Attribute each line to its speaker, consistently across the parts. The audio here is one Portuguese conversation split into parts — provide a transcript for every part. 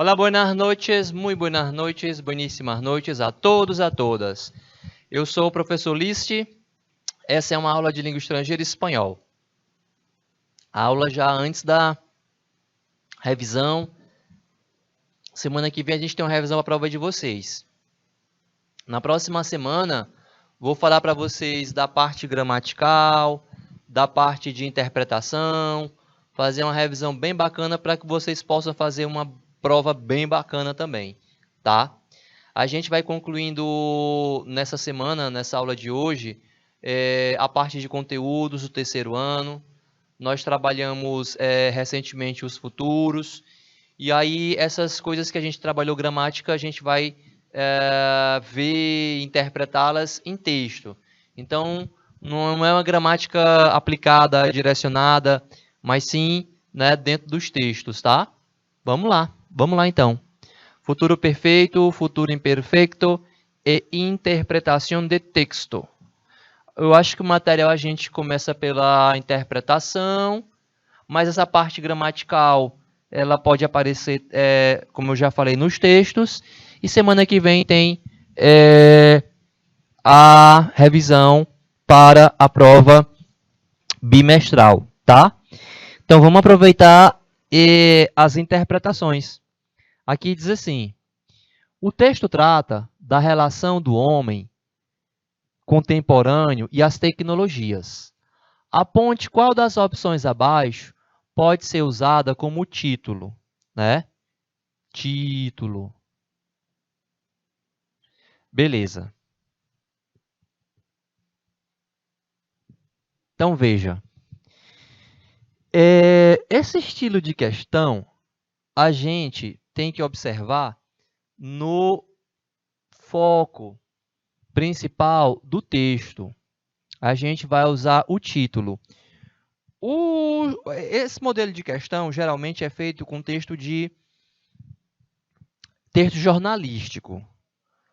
Speaker 1: Olá, buenas noches, muy buenas noches, bueníssimas noites a todos, a todas. Eu sou o professor Liste, essa é uma aula de língua estrangeira e espanhol. A aula já antes da revisão. Semana que vem a gente tem uma revisão para a prova de vocês. Na próxima semana, vou falar para vocês da parte gramatical, da parte de interpretação, fazer uma revisão bem bacana para que vocês possam fazer uma prova bem bacana também, tá? A gente vai concluindo nessa semana, nessa aula de hoje, a parte de conteúdos do terceiro ano. Nós trabalhamos recentemente os futuros. E aí, essas coisas que a gente trabalhou gramática, a gente vai ver, interpretá-las em texto. Então, não é uma gramática aplicada, direcionada, mas sim, né, dentro dos textos, tá? Vamos lá então. Futuro perfeito, futuro imperfeito e interpretação de texto. Eu acho que o material a gente começa pela interpretação, mas essa parte gramatical ela pode aparecer, como eu já falei, nos textos. E semana que vem tem a revisão para a prova bimestral, tá? Então vamos aproveitar as interpretações. Aqui diz assim: o texto trata da relação do homem contemporâneo e as tecnologias. Aponte qual das opções abaixo pode ser usada como título, né? Título. Beleza. Então, veja. Esse estilo de questão, a gente tem que observar no foco principal do texto. A gente vai usar o título. Esse modelo de questão geralmente é feito com texto jornalístico,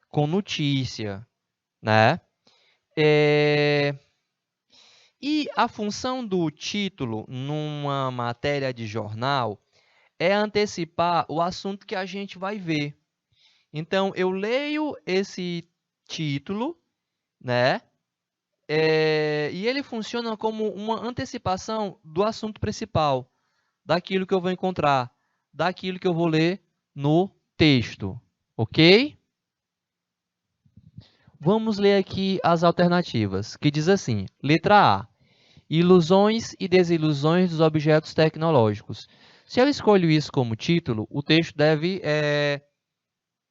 Speaker 1: com notícia, né? E a função do título numa matéria de jornal é antecipar o assunto que a gente vai ver. Então, eu leio esse título, né? E ele funciona como uma antecipação do assunto principal, daquilo que eu vou encontrar, daquilo que eu vou ler no texto, ok? Vamos ler aqui as alternativas, que diz assim, letra A, ilusões e desilusões dos objetos tecnológicos. Se eu escolho isso como título, o texto deve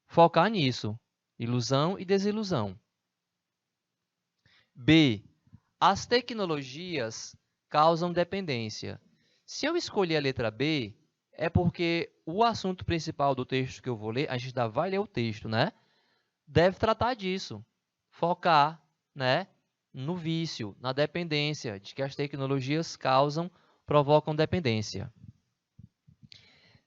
Speaker 1: focar nisso, ilusão e desilusão. B, as tecnologias causam dependência. Se eu escolher a letra B, é porque o assunto principal do texto que eu vou ler, a gente ainda vai ler o texto, né? Deve tratar disso, focar, né, no vício, na dependência, de que as tecnologias provocam dependência.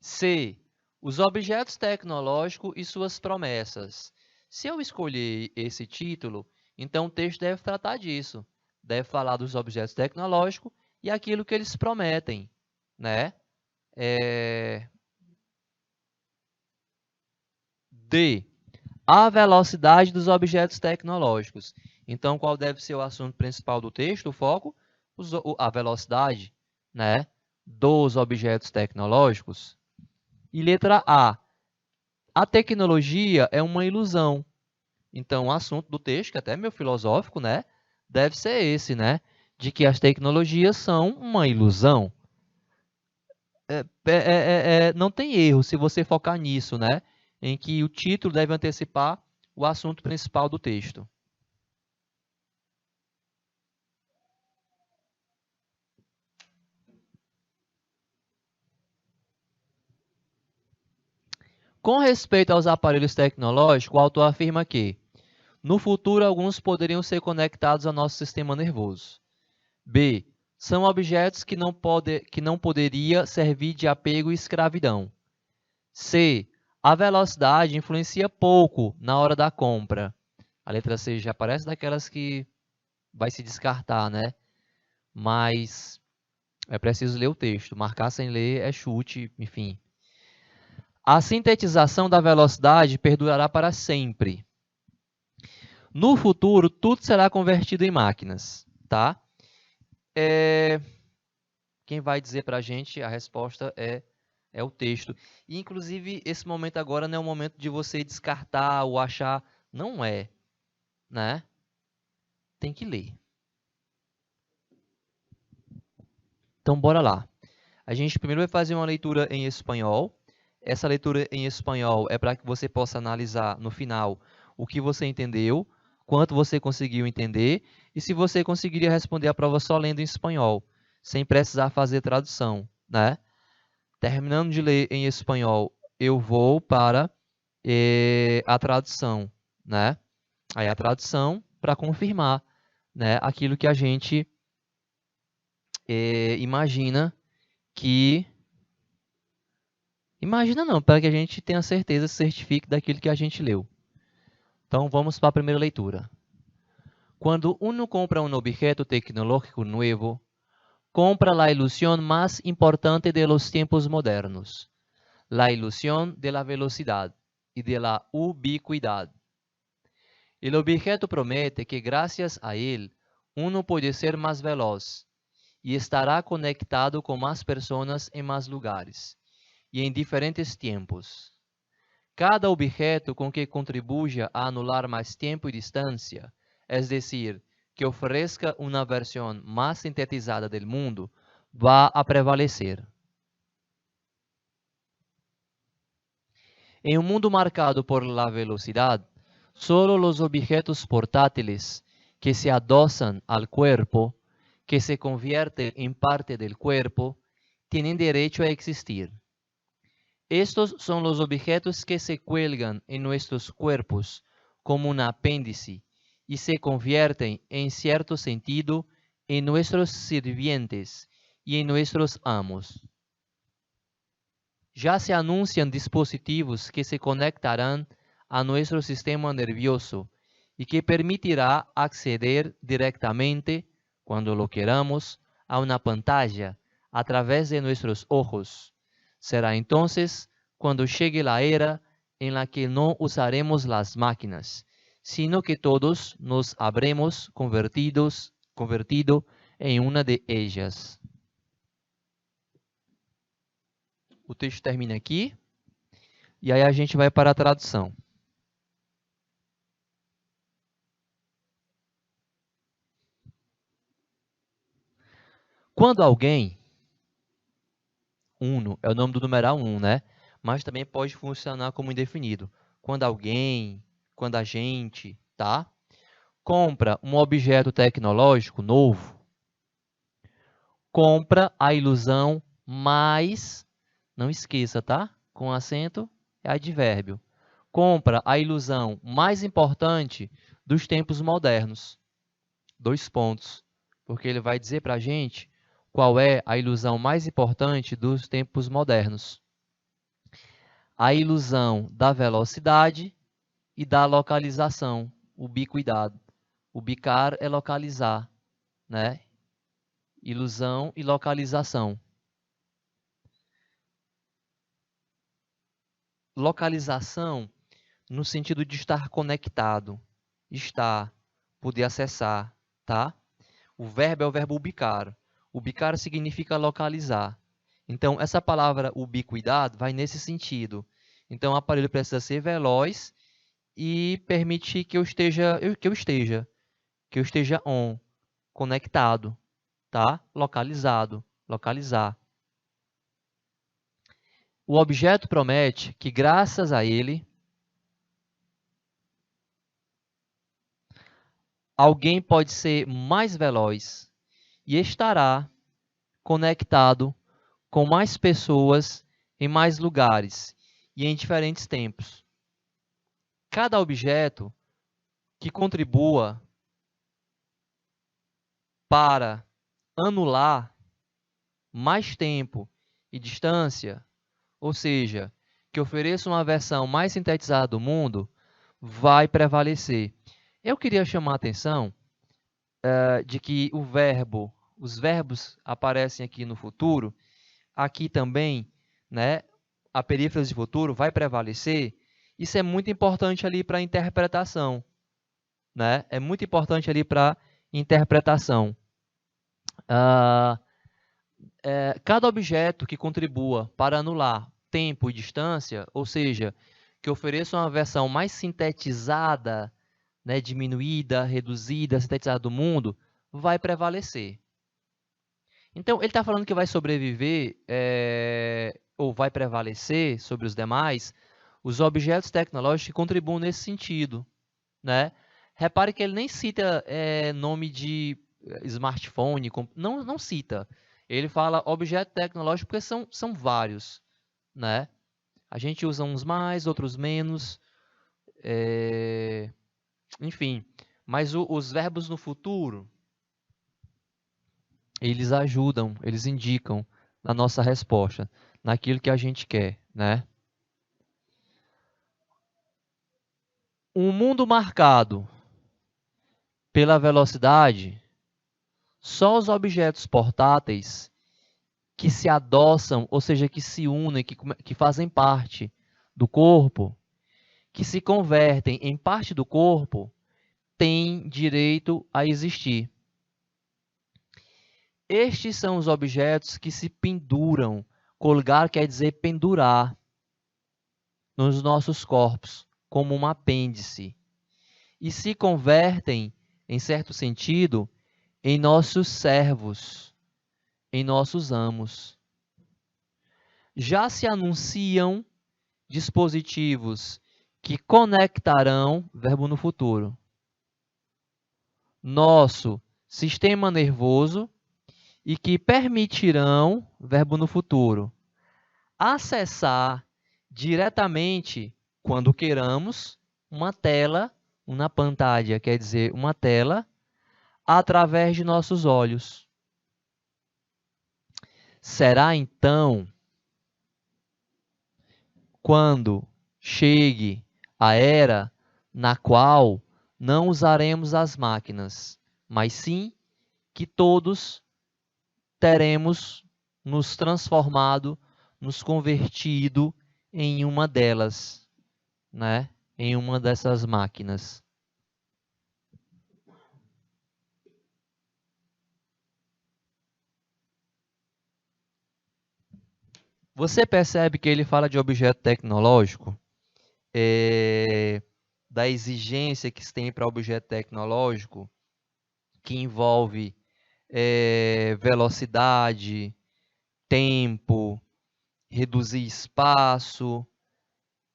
Speaker 1: C, os objetos tecnológicos e suas promessas. Se eu escolher esse título, então o texto deve tratar disso, deve falar dos objetos tecnológicos e aquilo que eles prometem, né? D, a velocidade dos objetos tecnológicos. Então, qual deve ser o assunto principal do texto, o foco? A velocidade, né, dos objetos tecnológicos. E letra A, a tecnologia é uma ilusão. Então, o assunto do texto, que até é meio filosófico, né, deve ser esse, né, de que as tecnologias são uma ilusão. Não tem erro se você focar nisso, né, em que o título deve antecipar o assunto principal do texto. Com respeito aos aparelhos tecnológicos, o autor afirma que, no futuro, alguns poderiam ser conectados ao nosso sistema nervoso. B, são objetos que não poderia servir de apego e escravidão. C, a velocidade influencia pouco na hora da compra. A letra C já parece daquelas que vai se descartar, né? Mas é preciso ler o texto. Marcar sem ler é chute, enfim. A sintetização da velocidade perdurará para sempre. No futuro, tudo será convertido em máquinas, tá? Quem vai dizer para a gente a resposta é o texto. E, inclusive, esse momento agora não é o momento de você descartar ou achar. Não é, né? Tem que ler. Então, bora lá. A gente primeiro vai fazer uma leitura em espanhol. Essa leitura em espanhol é para que você possa analisar no final o que você entendeu, quanto você conseguiu entender e se você conseguiria responder a prova só lendo em espanhol, sem precisar fazer tradução, né? Terminando de ler em espanhol, eu vou para a tradução, né? Aí a tradução para confirmar, né, aquilo que a gente imagina que... Imagina não, para que a gente tenha certeza, se certifique daquilo que a gente leu. Então, vamos para a primeira leitura. Quando uno compra un objeto tecnológico nuevo, compra la ilusión más importante de los tiempos modernos, la ilusión de la velocidad y de la ubicuidad. El objeto promete que gracias a él, uno puede ser más veloz y estará conectado con más personas en más lugares y en diferentes tiempos. Cada objeto com que contribuya a anular mais tempo e distância, es decir, que ofrezca uma versão mais sintetizada del mundo, va a prevalecer. En un mundo marcado por la velocidad, solo los objetos portátiles que se adosan al cuerpo, que se convierten en parte del cuerpo, tienen derecho a existir. Estos son los objetos que se cuelgan en nuestros cuerpos como un apéndice y se convierten, en cierto sentido, en nuestros sirvientes y en nuestros amos. Ya se anuncian dispositivos que se conectarán a nuestro sistema nervioso y que permitirá acceder directamente, cuando lo queramos, a una pantalla a través de nuestros ojos. Será entonces cuando llegue la era en la que no usaremos las máquinas, sino que todos nos habremos convertido en una de ellas. O texto termina aqui, e aí a gente vai para a tradução. Quando alguém, uno, é o nome do numeral 1, né? Mas também pode funcionar como indefinido. Quando alguém, quando a gente, tá? Compra um objeto tecnológico novo, compra a ilusão mais, não esqueça, tá? Com acento é advérbio. Compra a ilusão mais importante dos tempos modernos. 2 pontos. Porque ele vai dizer para a gente qual é a ilusão mais importante dos tempos modernos. A ilusão da velocidade e da localização, ubiquidade. Ubicar é localizar, né? Ilusão e localização. Localização no sentido de estar conectado, estar, poder acessar, tá? O verbo é o verbo ubicar. Ubicar significa localizar. Então, essa palavra ubiquidade vai nesse sentido. Então, o aparelho precisa ser veloz e permitir que eu esteja on, conectado, tá? Localizado, localizar. O objeto promete que, graças a ele, alguém pode ser mais veloz e estará conectado com mais pessoas em mais lugares e em diferentes tempos. Cada objeto que contribua para anular mais tempo e distância, ou seja, que ofereça uma versão mais sintetizada do mundo, vai prevalecer. Eu queria chamar a atenção de que os verbos aparecem aqui no futuro, aqui também, né? a perífrase de futuro vai prevalecer, isso é muito importante ali para a interpretação, né? É muito importante ali para interpretação. Cada objeto que contribua para anular tempo e distância, ou seja, que ofereça uma versão mais sintetizada, né, diminuída, reduzida, sintetizada do mundo, vai prevalecer. Então, ele está falando que vai sobreviver ou vai prevalecer sobre os demais os objetos tecnológicos que contribuam nesse sentido, né? Repare que ele nem cita nome de smartphone, não cita. Ele fala objeto tecnológico porque são vários, né? A gente usa uns mais, outros menos, enfim. Mas os verbos no futuro, eles ajudam, eles indicam na nossa resposta, naquilo que a gente quer, né? Um mundo marcado pela velocidade, só os objetos portáteis que se adoçam, ou seja, que se unem, que fazem parte do corpo, que se convertem em parte do corpo, têm direito a existir. Estes são os objetos que se penduram. Colgar quer dizer pendurar nos nossos corpos, como um apêndice. E se convertem, em certo sentido, em nossos servos, em nossos amos. Já se anunciam dispositivos que conectarão, verbo no futuro, nosso sistema nervoso e que permitirão, verbo no futuro, acessar diretamente, quando queiramos, uma tela, uma pantalla, quer dizer, uma tela, através de nossos olhos. Será então, quando chegue a era na qual não usaremos as máquinas, mas sim que todos teremos nos transformado, nos convertido em uma delas, né? Em uma dessas máquinas. Você percebe que ele fala de objeto tecnológico, da exigência que se tem para objeto tecnológico, que envolve velocidade, tempo, reduzir espaço.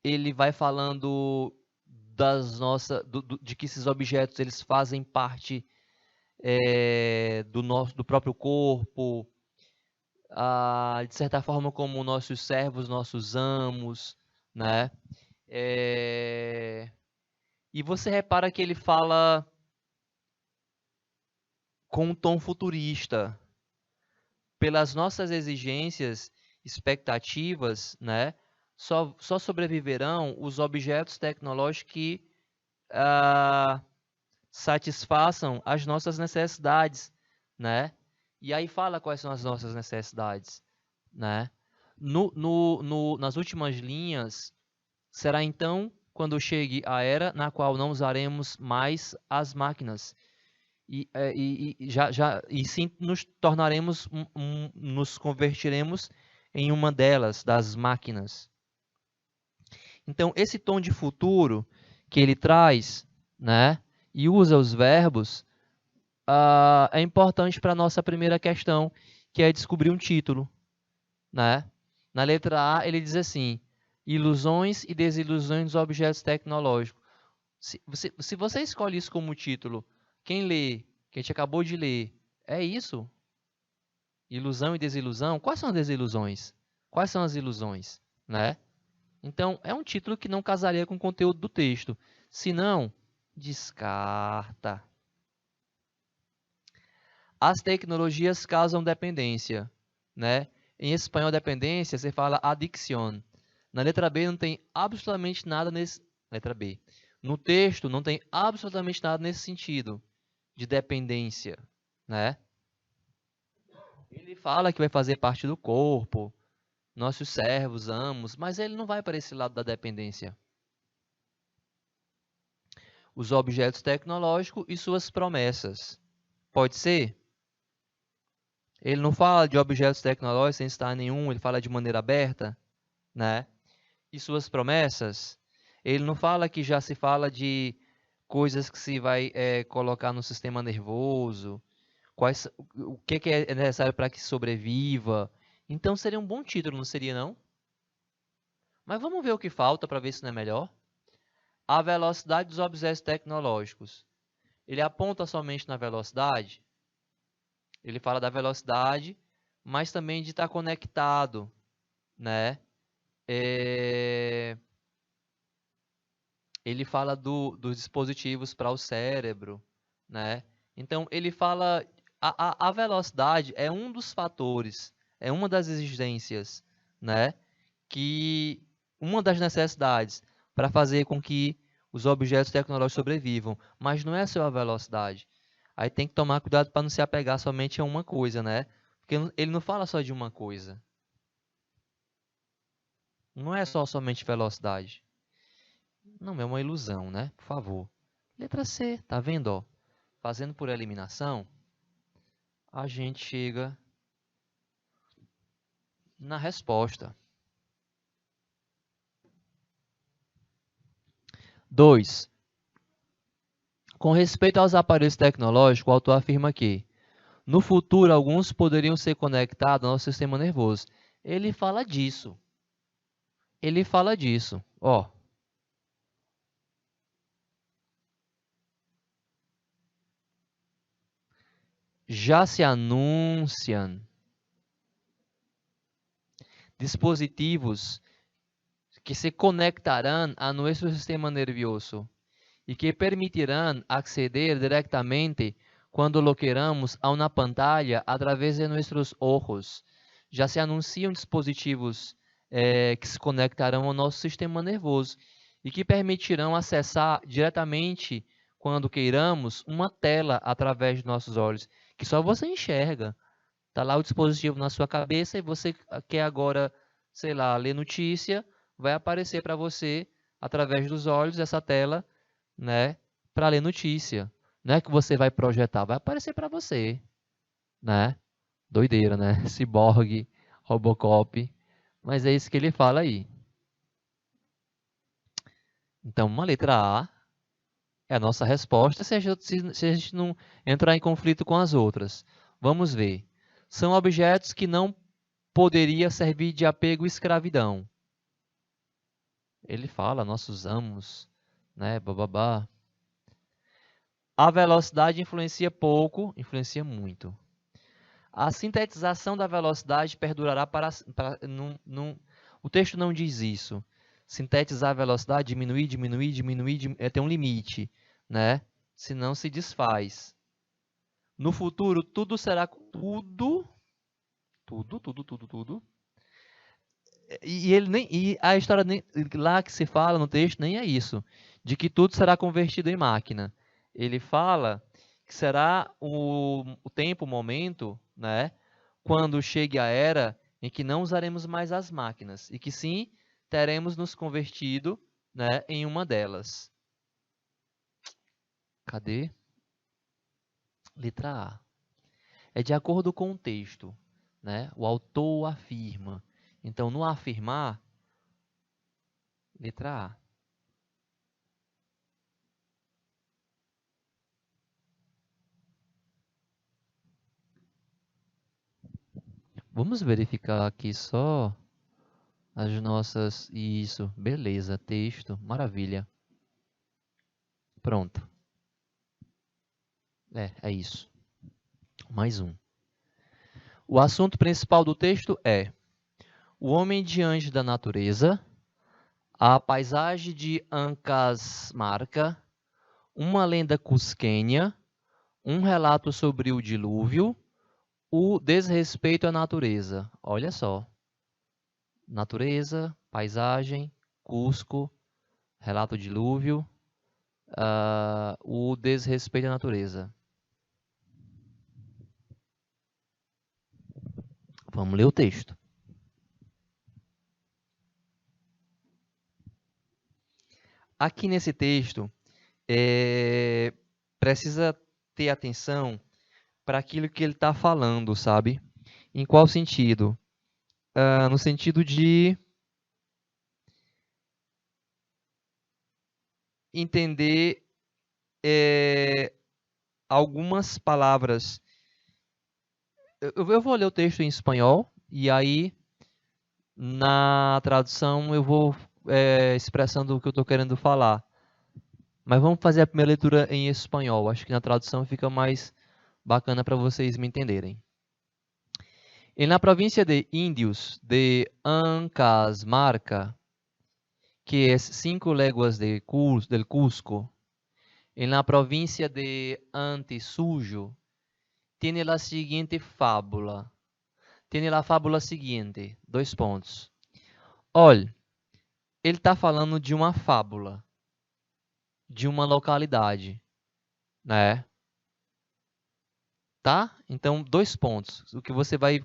Speaker 1: Ele vai falando de que esses objetos eles fazem parte do próprio corpo, de certa forma como nossos servos, nossos amos, né? E você repara que ele fala com um tom futurista, pelas nossas exigências, expectativas, né? Só sobreviverão os objetos tecnológicos que satisfaçam as nossas necessidades, né? E aí fala quais são as nossas necessidades, né? Nas últimas linhas, será então quando chegue a era na qual não usaremos mais as máquinas e sim nos tornaremos, nos convertiremos em uma delas, das máquinas. Então, esse tom de futuro que ele traz, né, e usa os verbos, é importante para a nossa primeira questão, que é descobrir um título, né? Na letra A, ele diz assim: ilusões e desilusões dos objetos tecnológicos. Se você escolhe isso como título, quem lê, que a gente acabou de ler, é isso? Ilusão e desilusão? Quais são as desilusões? Quais são as ilusões? Né? Então, é um título que não casaria com o conteúdo do texto. Se não, descarta. As tecnologias causam dependência, né? Em espanhol, dependência, você fala adicción. Na letra B não tem absolutamente nada nesse... Letra B. No texto não tem absolutamente nada nesse sentido de dependência, né? Ele fala que vai fazer parte do corpo, nossos servos, amos, mas ele não vai para esse lado da dependência. Os objetos tecnológicos e suas promessas. Pode ser? Ele não fala de objetos tecnológicos sem citar nenhum, ele fala de maneira aberta, né? E suas promessas, ele não fala que já se fala de coisas que se vai colocar no sistema nervoso, o que é necessário para que sobreviva. Então seria um bom título, não seria não? Mas vamos ver o que falta para ver se não é melhor. A velocidade dos objetos tecnológicos. Ele aponta somente na velocidade? Ele fala da velocidade, mas também de estar conectado, né? Ele fala dos dispositivos para o cérebro, né? Então, ele fala... A velocidade é um dos fatores, é uma das exigências, né? Uma das necessidades para fazer com que os objetos tecnológicos sobrevivam, mas não é só a velocidade. Aí tem que tomar cuidado para não se apegar somente a uma coisa, né? Porque ele não fala só de uma coisa. Não é somente velocidade. Não é uma ilusão, né? Por favor. Letra C, tá vendo, ó? Fazendo por eliminação, a gente chega na resposta. 2. Com respeito aos aparelhos tecnológicos, o autor afirma que, no futuro, alguns poderiam ser conectados ao nosso sistema nervoso. Ele fala disso. Ele fala disso, ó. Já se anunciam dispositivos que se conectarão a nosso sistema nervioso e que permitirão acceder diretamente quando lo queramos a uma pantalla através de nossos ojos. Já se anunciam dispositivos que se conectarão ao nosso sistema nervoso e que permitirão acessar diretamente, quando queiramos, uma tela através de nossos olhos, que só você enxerga. Está lá o dispositivo na sua cabeça e você quer agora, sei lá, ler notícia, vai aparecer para você, através dos olhos, essa tela, né, para ler notícia. Não é que você vai projetar, vai aparecer para você, né? Doideira, né? Ciborgue, Robocop, mas é isso que ele fala aí. Então, uma letra A é a nossa resposta se a gente não entrar em conflito com as outras. Vamos ver. São objetos que não poderia servir de apego e escravidão. Ele fala, nós usamos, né, bababá. A velocidade influencia pouco, influencia muito. A sintetização da velocidade perdurará o texto não diz isso. Sintetizar a velocidade, diminuir, tem um limite, né? Senão se desfaz. No futuro, tudo será tudo. E a história lá que se fala no texto nem é isso, de que tudo será convertido em máquina. Ele fala que será o tempo, o momento, né, quando chegue a era em que não usaremos mais as máquinas e que sim teremos nos convertido, né, em uma delas. Cadê? Letra A. É de acordo com o texto, né? O autor afirma. Então, no afirmar, letra A. Vamos verificar aqui só as nossas... Isso, beleza, texto, maravilha. Pronto. É isso. Mais um. O assunto principal do texto é o homem diante da natureza, a paisagem de Ancasmarca, uma lenda cusquenha, um relato sobre o dilúvio, o desrespeito à natureza. Olha só. Natureza, paisagem, Cusco, relato do dilúvio, o desrespeito à natureza. Vamos ler o texto. aqui nesse texto, precisa ter atenção para aquilo que ele está falando, sabe? Em qual sentido? No sentido de entender algumas palavras. Eu vou ler o texto em espanhol e aí na tradução eu vou expressando o que eu estou querendo falar. Mas vamos fazer a primeira leitura em espanhol. Acho que na tradução fica mais bacana para vocês me entenderem. En la provincia de Indios de Ancasmarca, que es 5 leguas del Cusco, en la provincia de Antisuyo, tiene la siguiente fábula. Tiene la fábula seguinte, 2 pontos. Olha, ele está falando de uma fábula, de uma localidade, né? Tá? Então, 2 pontos. O que você vai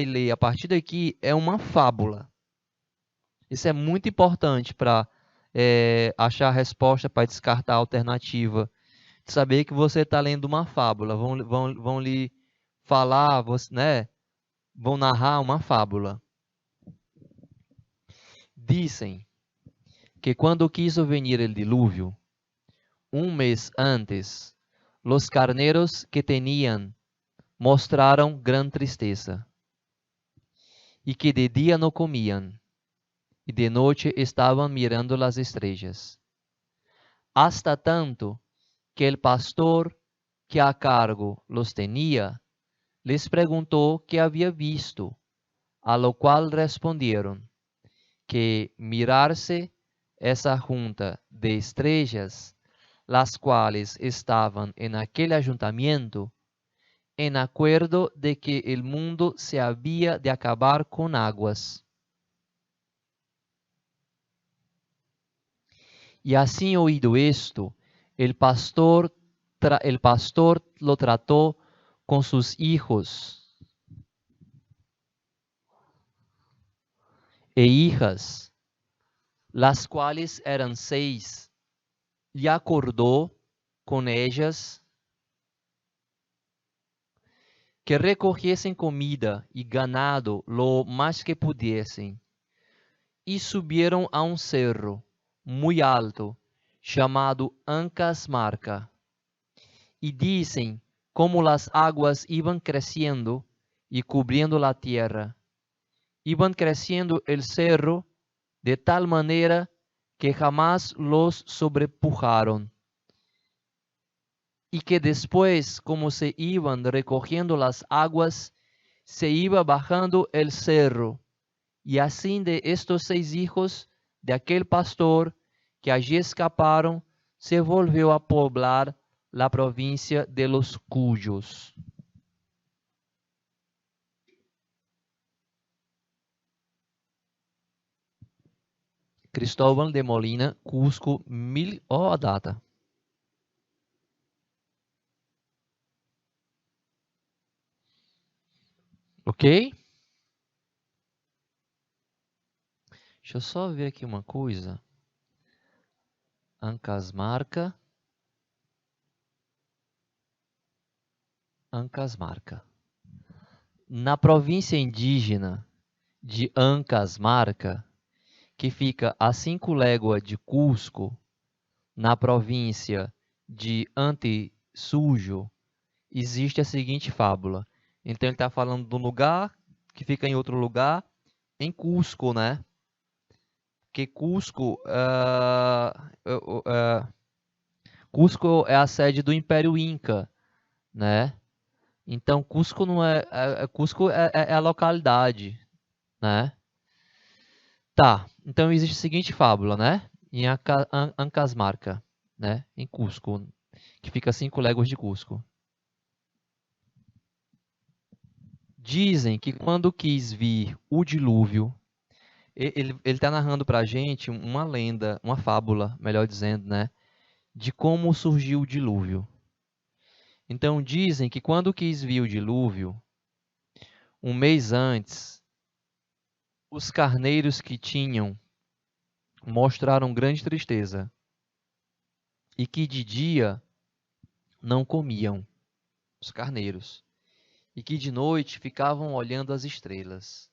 Speaker 1: ler a partir daqui é uma fábula. Isso é muito importante para achar a resposta, para descartar a alternativa. Saber que você está lendo uma fábula. Vão lhe falar, né? Vão narrar uma fábula. Dizem que quando quiso venir el diluvio, un mes antes, los carneros que tenían mostraron gran tristeza, y que de día no comían, y de noche estaban mirando las estrellas. Hasta tanto que el pastor que a cargo los tenía, les preguntó qué había visto, a lo cual respondieron que mirarse esa junta de estrellas, las cuales estaban en aquel ayuntamiento, en acuerdo de que el mundo se había de acabar con aguas. Y así oído esto, el pastor lo trató con sus hijos e hijas, las cuales eran 6, y acordó con ellas que recogiesen comida y ganado lo más que pudiesen, y subieron a un cerro muy alto, llamado Ancasmarca, y dicen como las aguas iban creciendo y cubriendo la tierra, iban creciendo el cerro de tal manera que jamás los sobrepujaron, y que después, como se iban recogiendo las aguas, se iba bajando el cerro, y así de estos 6 hijos de aquel pastor que allí escaparon, se volvió a poblar la provincia de los Cuyos. Cristóbal de Molina, Cusco, a data. Ok? Deixa eu só ver aqui uma coisa. Ancasmarca. Na província indígena de Ancasmarca, que fica a 5 léguas de Cusco, na província de Antisuyo, existe a seguinte fábula. Então ele está falando de um lugar que fica em outro lugar, em Cusco, né? Porque Cusco, Cusco é a sede do Império Inca, né? Então Cusco não Cusco é a localidade, né? Tá. Então existe a seguinte fábula, né? Em Ancasmarca, né? Em Cusco, que fica a 5 léguas de Cusco. Dizem que quando quis vir o dilúvio, ele está narrando para a gente uma lenda, uma fábula, melhor dizendo, né? De como surgiu o dilúvio. Então dizem que quando quis vir o dilúvio, um mês antes, os carneiros que tinham mostraram grande tristeza, e que de dia não comiam os carneiros, e que de noite ficavam olhando as estrelas.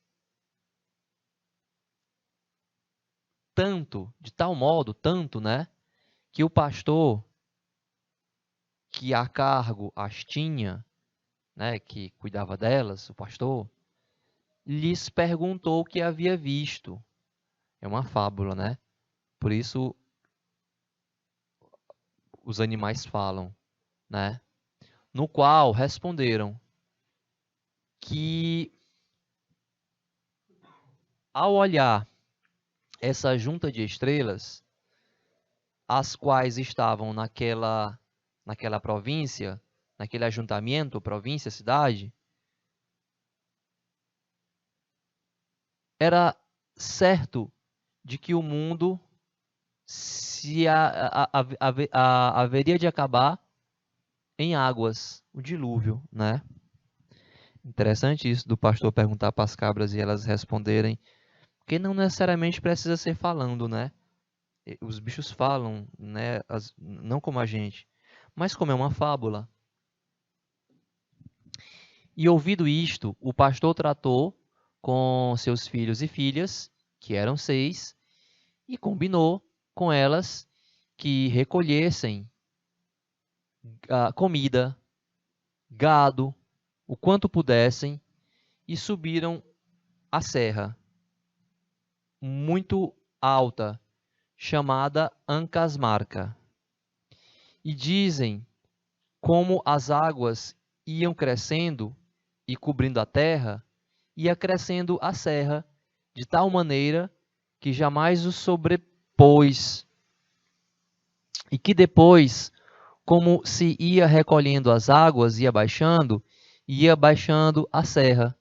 Speaker 1: Tanto, de tal modo, tanto, né, que o pastor que a cargo as tinha, né, que cuidava delas, o pastor, lhes perguntou o que havia visto. É uma fábula, né? Por isso os animais falam, né? No qual responderam que ao olhar essa junta de estrelas, as quais estavam naquela província, naquele ajuntamento, província, cidade, era certo de que o mundo haveria de acabar em águas, o dilúvio, né? Interessante isso do pastor perguntar para as cabras e elas responderem, porque não necessariamente precisa ser falando, né? Os bichos falam, né? Não como a gente, mas como é uma fábula. E ouvido isto, o pastor tratou com seus filhos e filhas, que eram 6, e combinou com elas que recolhessem comida, gado, o quanto pudessem, e subiram a serra muito alta, chamada Ancasmarca. E dizem como as águas iam crescendo e cobrindo a terra, ia crescendo a serra, de tal maneira que jamais os sobrepôs, e que depois, como se ia recolhendo as águas, ia baixando a serra.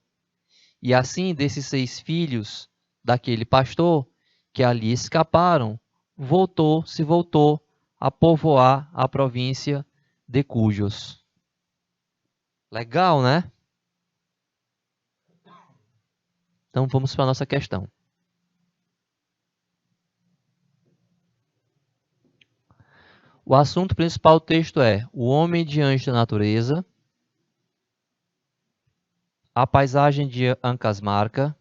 Speaker 1: E assim, desses 6 filhos daquele pastor que ali escaparam, se voltou a povoar a província de Cujos. Legal, né? Então vamos para a nossa questão. O assunto principal do texto é o homem diante da natureza, a paisagem de Ancasmarca,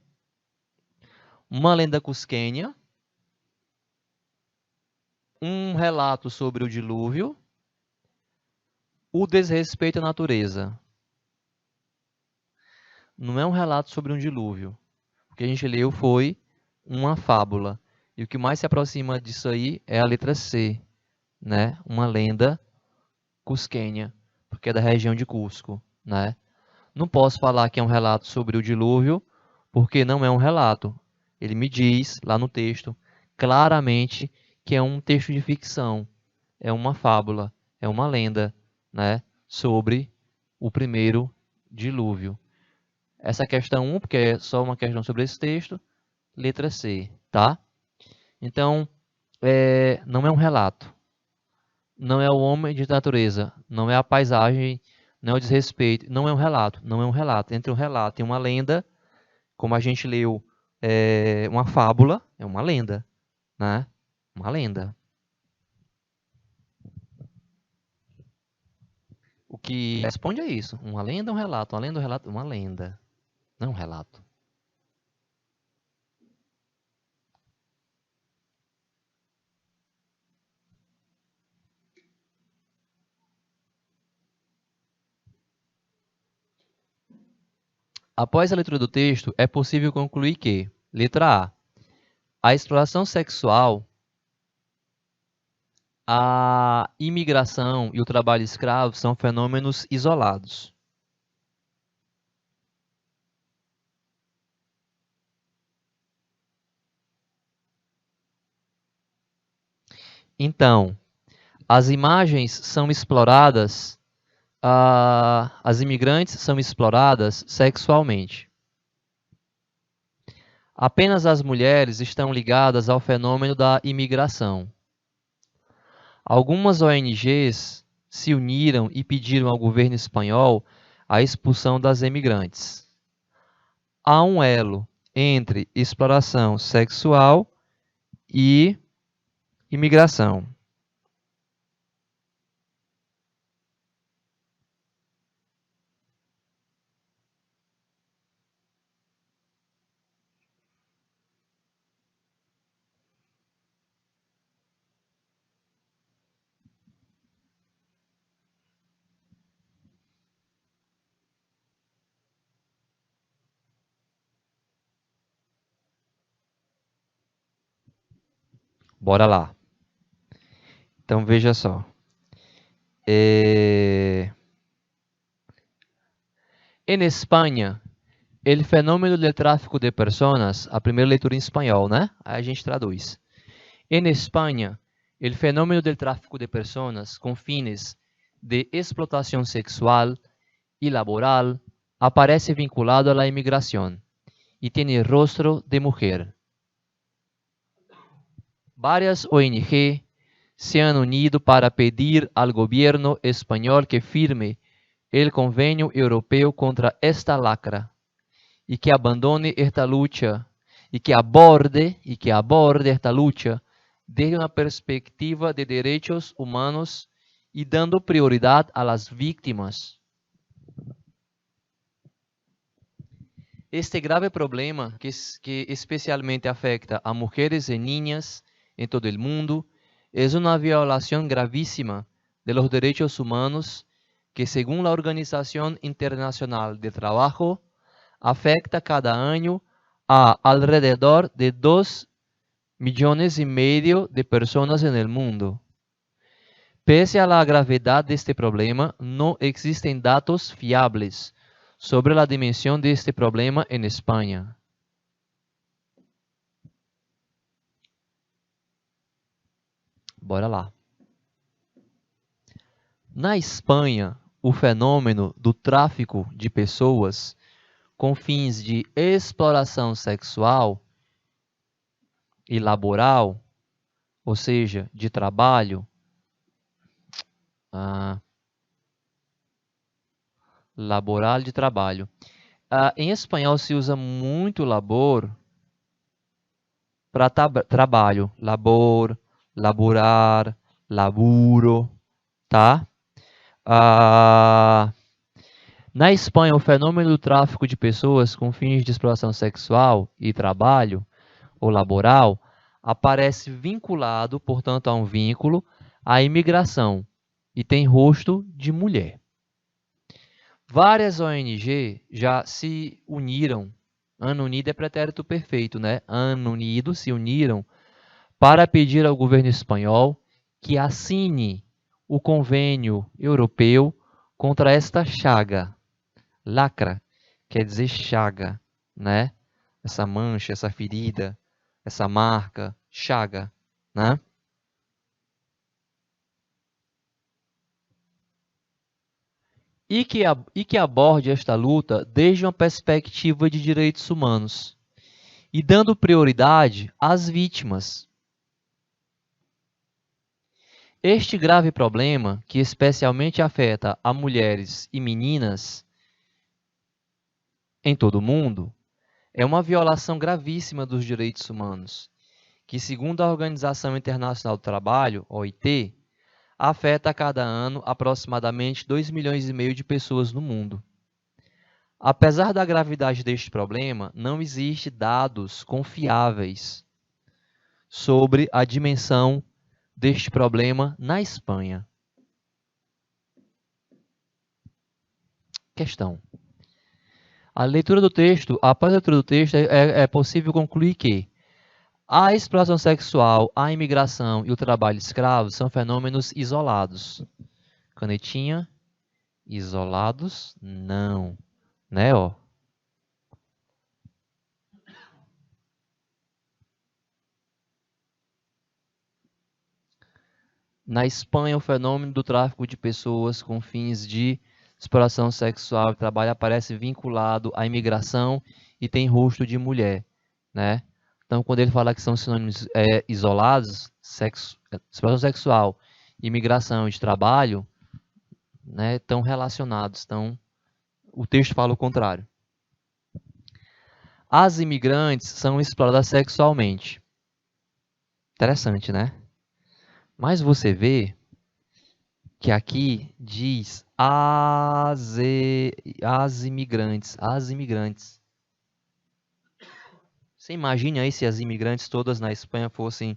Speaker 1: uma lenda cusquenha, um relato sobre o dilúvio, o desrespeito à natureza. Não é um relato sobre um dilúvio. O que a gente leu foi uma fábula. E o que mais se aproxima disso aí é a letra C, né? Uma lenda cusquenha, porque é da região de Cusco, né? Não posso falar que é um relato sobre o dilúvio, porque não é um relato. Ele me diz, lá no texto, claramente que é um texto de ficção, é uma fábula, é uma lenda, né, sobre o primeiro dilúvio. Essa questão 1, porque é só uma questão sobre esse texto, letra C, tá? Então, não é um relato, não é o homem de natureza, não é a paisagem, não é o desrespeito, não é um relato, não é um relato. Entre um relato e uma lenda, como a gente leu, uma fábula, é uma lenda, né? Uma lenda. O que responde é isso. Uma lenda é um relato, uma lenda é um relato, uma lenda, não é um relato. Após a leitura do texto, é possível concluir que, letra A exploração sexual, a imigração e o trabalho escravo são fenômenos isolados. Então, as imagens são exploradas, as imigrantes são exploradas sexualmente. Apenas as mulheres estão ligadas ao fenômeno da imigração. Algumas ONGs se uniram e pediram ao governo espanhol a expulsão das imigrantes. Há um elo entre exploração sexual e imigração. Bora lá. Então veja só. En Espanha, el fenômeno del tráfico de personas, a primeira leitura em espanhol, né? Aí a gente traduz. En Espanha, el fenômeno del tráfico de personas con fines de explotación sexual y laboral aparece vinculado a la inmigración y tiene rostro de mujer. Varias ONG se han unido para pedir al gobierno español que firme el Convenio Europeo contra esta lacra y que abandone esta lucha y que aborde esta lucha desde una perspectiva de derechos humanos y dando prioridad a las víctimas. Este grave problema, que especialmente afecta a mujeres y niñas en todo el mundo, es una violación gravísima de los derechos humanos que, según la Organización Internacional del Trabajo, afecta cada año a alrededor de 2,5 millones de personas en el mundo. Pese a la gravedad de este problema, no existen datos fiables sobre la dimensión de este problema en España. Bora lá. Na Espanha, o fenômeno do tráfico de pessoas com fins de exploração sexual e laboral, ou seja, de trabalho, laboral de trabalho. Em espanhol se usa muito labor para trabalho, labor, laborar, laburo, tá? Na Espanha, o fenômeno do tráfico de pessoas com fins de exploração sexual e trabalho ou laboral aparece vinculado, portanto, a um vínculo, à imigração e tem rosto de mulher. Várias ONG já se uniram, ano unido é pretérito perfeito, né? Ano unido, se uniram para pedir ao governo espanhol que assine o Convênio Europeu contra esta chaga. Lacra quer dizer chaga, né? Essa mancha, essa ferida, essa marca, chaga, né? E que aborde esta luta desde uma perspectiva de direitos humanos e dando prioridade às vítimas. Este grave problema, que especialmente afeta a mulheres e meninas em todo o mundo, é uma violação gravíssima dos direitos humanos, que, segundo a Organização Internacional do Trabalho, OIT, afeta a cada ano aproximadamente 2,5 milhões de pessoas no mundo. Apesar da gravidade deste problema, não existem dados confiáveis sobre a dimensão deste problema na Espanha. Questão. Após a leitura do texto, é possível concluir que a exploração sexual, a imigração e o trabalho escravo são fenômenos isolados. Canetinha. Isolados? Não. Né, ó? Na Espanha, o fenômeno do tráfico de pessoas com fins de exploração sexual e trabalho aparece vinculado à imigração e tem rosto de mulher, né? Então, quando ele fala que são sinônimos isolados, exploração sexual, imigração e de trabalho, né, estão relacionados. Então, o texto fala o contrário. As imigrantes são exploradas sexualmente. Interessante, né? Mas você vê que aqui diz as imigrantes. Você imagina aí se as imigrantes todas na Espanha fossem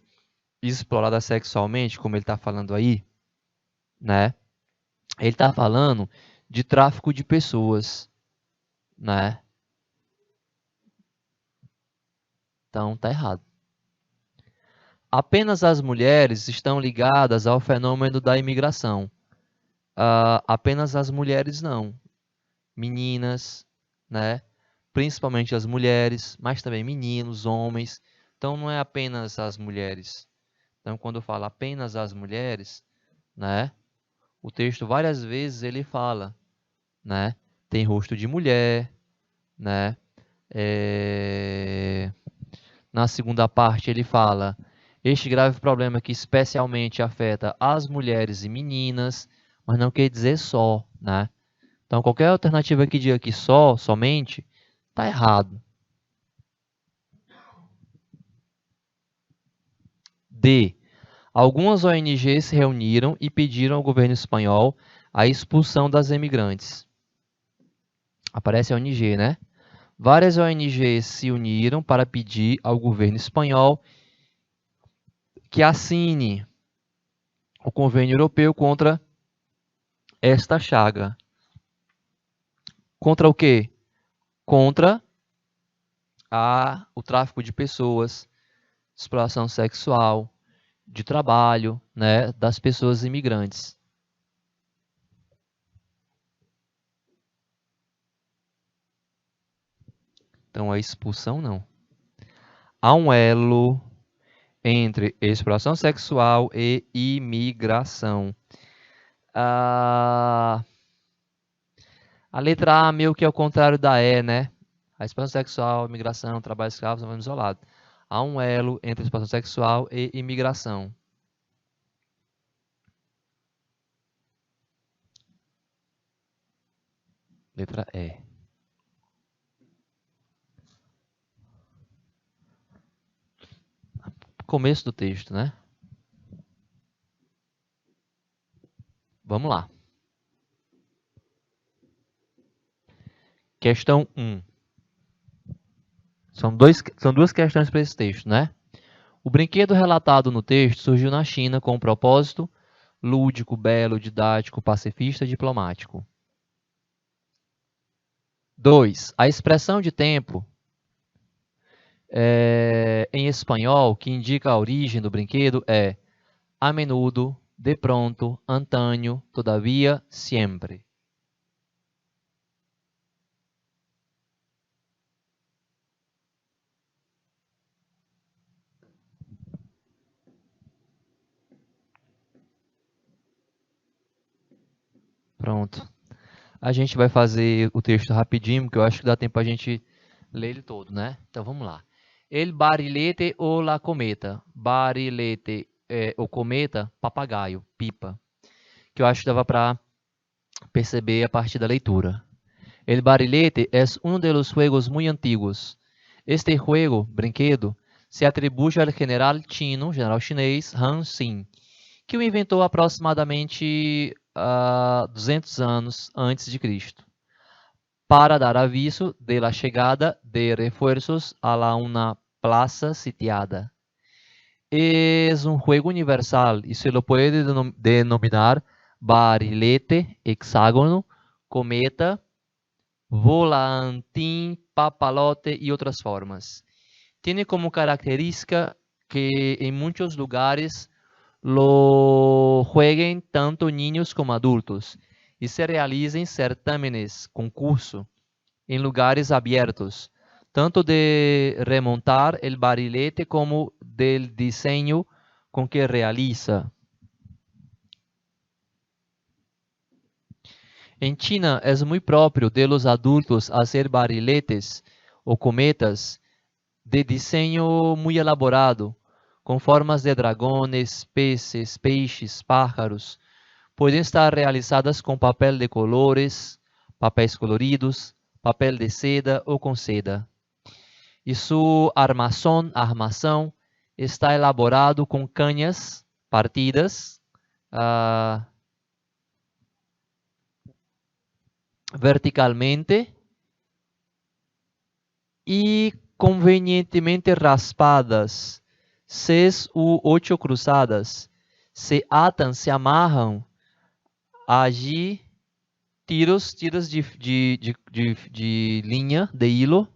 Speaker 1: exploradas sexualmente, como ele está falando aí, né? Ele está falando de tráfico de pessoas, né? Então, tá errado. Apenas as mulheres estão ligadas ao fenômeno da imigração. Apenas as mulheres não. Meninas, né? Principalmente as mulheres, mas também meninos, homens. Então não é apenas as mulheres. Então quando eu falo apenas as mulheres, né? O texto várias vezes ele fala, né? Tem rosto de mulher, né? Na segunda parte ele fala este grave problema que especialmente afeta as mulheres e meninas, mas não quer dizer só, né? Então qualquer alternativa que diga que só, somente, está errado. D. Algumas ONGs se reuniram e pediram ao governo espanhol a expulsão das emigrantes. Aparece a ONG, né? Várias ONGs se uniram para pedir ao governo espanhol que assine o convênio europeu contra esta chaga. Contra o quê? Contra o tráfico de pessoas, exploração sexual, de trabalho, né, das pessoas imigrantes. Então, a expulsão não. Há um elo entre exploração sexual e imigração. A letra A meio que é o contrário da E, né? A exploração sexual, imigração, trabalho escravo são isolados. Há um elo entre exploração sexual e imigração. Letra E. Começo do texto, né? Vamos lá. Questão 1. São duas questões para esse texto, né? O brinquedo relatado no texto surgiu na China com um propósito lúdico, belo, didático, pacifista e diplomático. 2. A expressão de tempo em espanhol, que indica a origem do brinquedo, é a menudo, de pronto, antânio, todavia, siempre. Pronto. A gente vai fazer o texto rapidinho, porque eu acho que dá tempo a gente ler ele todo, né? Então vamos lá. El barilete ou la cometa. Barilete o cometa, papagaio, pipa. Que eu acho que dava para perceber a partir da leitura. El barilete es uno de los juegos muy antiguos. Este juego, brinquedo, se atribui ao general chinês Han Xin, que o inventou aproximadamente 200 anos antes de Cristo, para dar aviso de la chegada de refuerzos a una plaza sitiada. Es un juego universal y se lo puede denominar barilete, hexágono, cometa, volantín, papalote y otras formas. Tiene como característica que en muchos lugares lo jueguen tanto niños como adultos y se realicen certámenes, concurso, en lugares abiertos, tanto de remontar el barilete como del diseño con que realiza. En China es muy propio de los adultos hacer bariletes o cometas de diseño muy elaborado, com formas de dragones, peces, peixes, pájaros. Podem estar realizadas com papel de colores, papéis coloridos, papel de seda ou com seda. E sua armação está elaborado com canhas partidas verticalmente e convenientemente raspadas. 6 u 8 cruzadas, se atam, se amarram, allí tiras de linha, de hilo,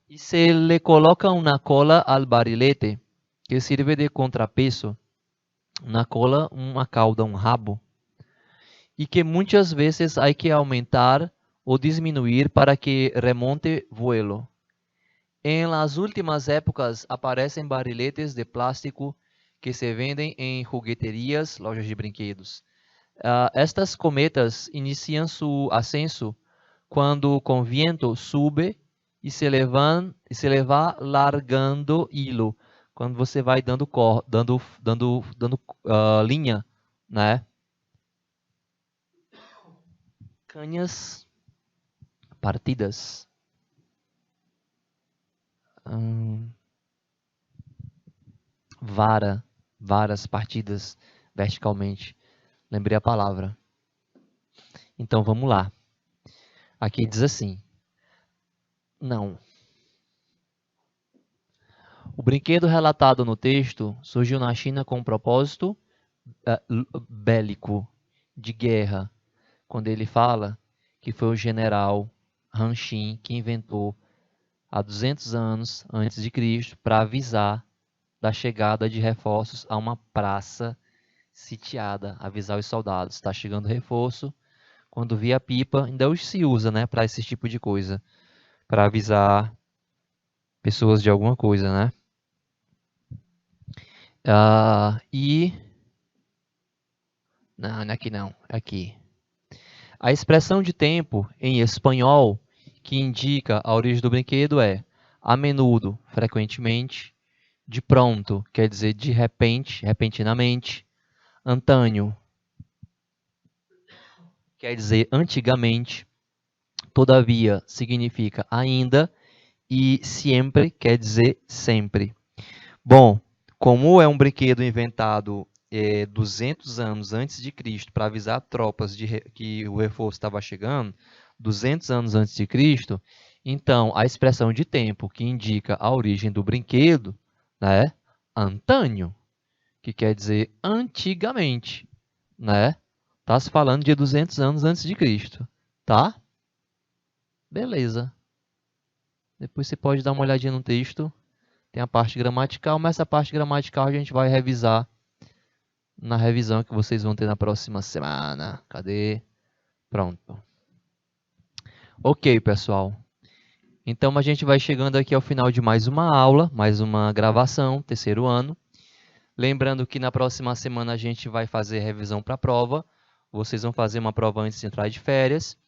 Speaker 1: e se le coloca uma cola al barilete. que sirve de contrapeso na cola, uma cauda, um rabo, e que muitas vezes há que aumentar ou diminuir para que remonte vuelo. Em las últimas épocas aparecem barriletes de plástico que se vendem em jugueterias, lojas de brinquedos. Estas cometas iniciam seu ascenso quando com viento sube e se leva largando hilo, quando você vai dando linha, né? Canhas partidas. Varas partidas verticalmente. Lembrei a palavra. Então vamos lá. Aqui diz assim. Não. O brinquedo relatado no texto surgiu na China com um propósito bélico, de guerra, quando ele fala que foi o general Han Xin que inventou há 200 anos antes de Cristo para avisar da chegada de reforços a uma praça sitiada, avisar os soldados, está chegando reforço. Quando via a pipa, ainda hoje se usa, né, para esse tipo de coisa, para avisar pessoas de alguma coisa, né? Não, não é aqui não, é aqui. A expressão de tempo em espanhol que indica a origem do brinquedo é a menudo, frequentemente, de pronto, quer dizer de repente, repentinamente, antânio, quer dizer antigamente, todavia significa ainda e sempre quer dizer sempre. Bom, como é um brinquedo inventado 200 anos antes de Cristo para avisar tropas que o reforço estava chegando, 200 anos antes de Cristo, então a expressão de tempo que indica a origem do brinquedo, né, antânio, que quer dizer antigamente, né? Tá se falando de 200 anos antes de Cristo, tá? Beleza. Depois você pode dar uma olhadinha no texto. Tem a parte gramatical, mas essa parte gramatical a gente vai revisar na revisão que vocês vão ter na próxima semana. Cadê? Pronto. Ok, pessoal. Então a gente vai chegando aqui ao final de mais uma aula, mais uma gravação, terceiro ano. Lembrando que na próxima semana a gente vai fazer revisão para a prova. Vocês vão fazer uma prova antes de entrar de férias.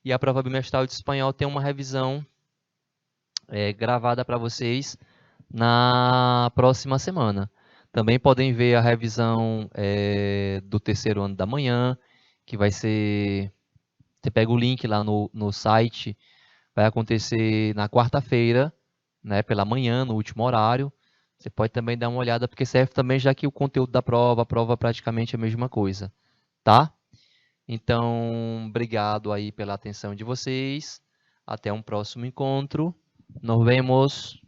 Speaker 1: E a prova bimestral de espanhol tem uma revisão gravada para vocês na próxima semana. Também podem ver a revisão do terceiro ano da manhã, que vai ser... Você pega o link lá no site, vai acontecer na quarta-feira, né, pela manhã, no último horário. Você pode também dar uma olhada, porque serve também já que o conteúdo da prova, a prova praticamente é a mesma coisa, tá? Então, obrigado aí pela atenção de vocês. Até um próximo encontro. Nos vemos.